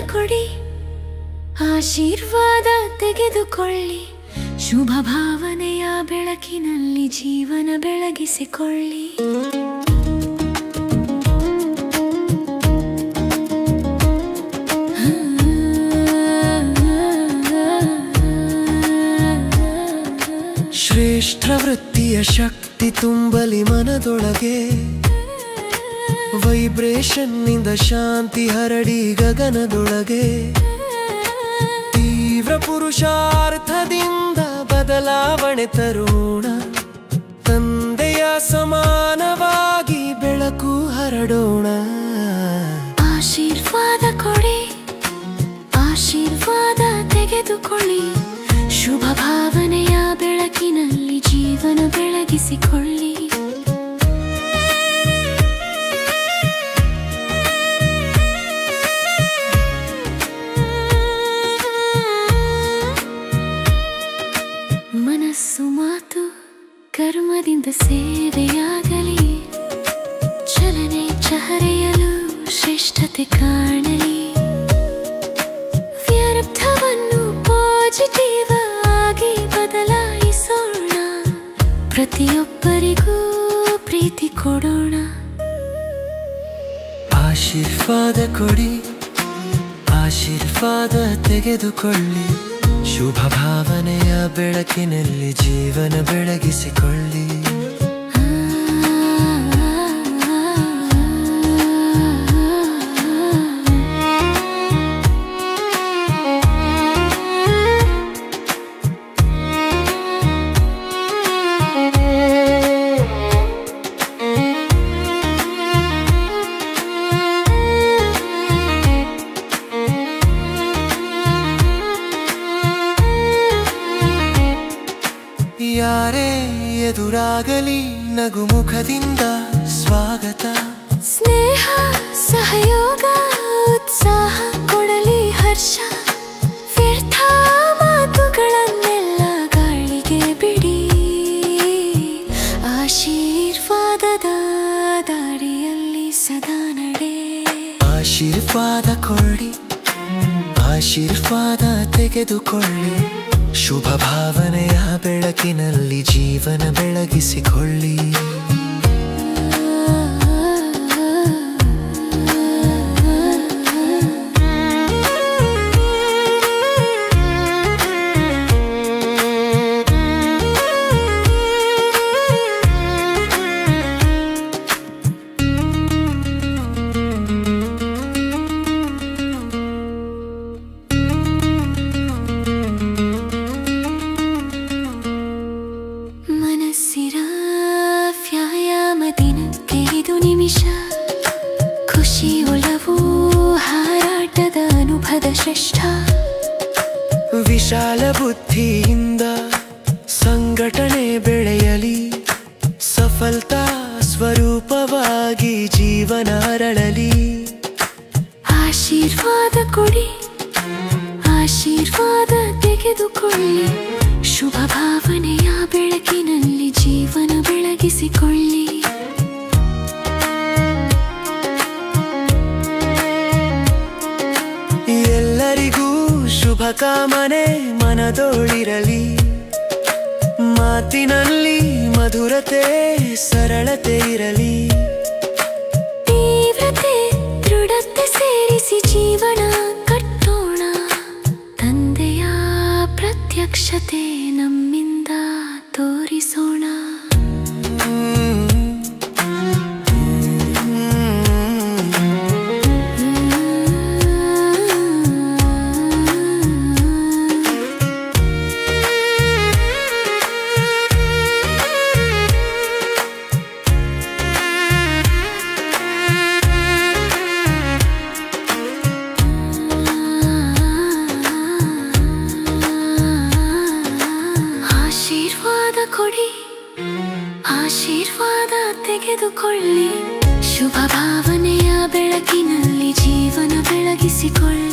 ಕೊಡಿ ಆಶೀರ್ವಾದ ತೆಗೆದುಕೊಳ್ಳಿ ಶುಭ ಭಾವನೆಯ ಬೆಳಕಿನಲ್ಲಿ ಜೀವನ ಬೆಳಗಿಸಿಕೊಳ್ಳಿ ಶ್ರೇಷ್ಠ ವೃತ್ತಿಯ ಶಕ್ತಿ ತುಂಬಲಿ ಮನದೊಳಗೆ ವೈಬ್ರೇಷನ್ ನಿಂದ ಶಾಂತಿ ಹರಡಿ ಗಗನದೊಳಗೆ ತೀವ್ರ ಪುರುಷಾರ್ಥದಿಂದ ಬದಲಾವಣೆ ತರೋಣ ತಂದೆಯ ಸಮಾನವಾಗಿ ಬೆಳಕು ಹರಡೋಣ ಆಶೀರ್ವಾದ ಕೊಡಿ ಆಶೀರ್ವಾದ ತೆಗೆದುಕೊಳ್ಳಿ ಶುಭ ಭಾವನೆಯ ಬೆಳಕಿನಲ್ಲಿ ಜೀವನ ಬೆಳಗಿಸಿಕೊಳ್ಳಿ ಮನಸ್ಸು ಮಾತು ಕರ್ಮದಿಂದ ಸೇವೆಯಾಗಲಿ ಚಲನೆ ಚಹರೆಯಲು ಶ್ರೇಷ್ಠತೆ ಕಾಣಲಿ ವ್ಯರ್ಥವನ್ನು ಪಾಸಿಟಿವ್ ಆಗಿ ಬದಲಾಯಿಸೋಣ ಪ್ರತಿಯೊಬ್ಬರಿಗೂ ಪ್ರೀತಿ ಕೊಡೋಣ ಆಶೀರ್ವಾದ ಕೊಡಿ ಆಶೀರ್ವಾದ ತೆಗೆದುಕೊಳ್ಳಿ ಶುಭ ಭಾವನೆಯ ಬೆಳಕಿನಲ್ಲಿ ಜೀವನ ಬೆಳಗಿಸಿಕೊಳ್ಳಿ ಯಾರೇ ಎದುರಾಗಲಿ ನಗುಮುಖದಿಂದ ಸ್ವಾಗತ ಸ್ನೇಹ ಸಹಯೋಗ ಉತ್ಸಾಹ ಕೊಡಲಿ ಹರ್ಷ ವ್ಯರ್ಥ ಮಾತುಗಳನ್ನೆಲ್ಲ ಗಾಳಿಗೆ ಬಿಡಿ ಆಶೀರ್ವಾದದ ದಾರಿಯಲ್ಲಿ ಸದಾ ನಡೆ ಆಶೀರ್ವಾದ ಕೊಡಿ ಆಶೀರ್ವಾದ ತೆಗೆದುಕೊಳ್ಳಿ ಶುಭ ಭಾವನೆಯ ಬೆಳಕಿನಲ್ಲಿ ಜೀವನ ಬೆಳಗಿಸಿಕೊಳ್ಳಿ ಖುಷಿ ಒಲವು ಹಾರಾಟದ ಅನುಭವ ಶ್ರೇಷ್ಠ ವಿಶಾಲ ಬುದ್ಧಿಯಿಂದ ಸಂಘಟನೆ ಬೆಳೆಯಲಿ ಸಫಲತಾ ಸ್ವರೂಪವಾಗಿ ಜೀವನ ಅರಳಲಿ ಆಶೀರ್ವಾದ ಕೊಡಿ ಆಶೀರ್ವಾದ ತೆಗೆದುಕೊಳ್ಳಿ ಶುಭ ಭಾವನೆಯ ಬೆಳಕಿನಲ್ಲಿ ಜೀವನ ಬೆಳಗಿಸಿಕೊಳ್ಳಿ ಎಲ್ಲರಿಗೂ ಶುಭ ಕಾಮನೆ ಮನದೋಳಿರಲಿ ಮಾತಿನಲ್ಲಿ ಮಧುರತೆ ಸರಳತೆ ಇರಲಿ ತೀವ್ರತೆ ದೃಢತೆ ಸೇರಿಸಿ ಜೀವನ ಕಟ್ಟೋಣ ತಂದೆಯ ಪ್ರತ್ಯಕ್ಷತೆ ನಮ್ಮಿಂದ ತೋರಿಸೋಣ ಆಶೀರ್ವಾದ ತೆಗೆದುಕೊಳ್ಳಿ ಶುಭ ಭಾವನೆಯ ಬೆಳಕಿನಲ್ಲಿ ಜೀವನ ಬೆಳಗಿಸಿಕೊಳ್ಳಿ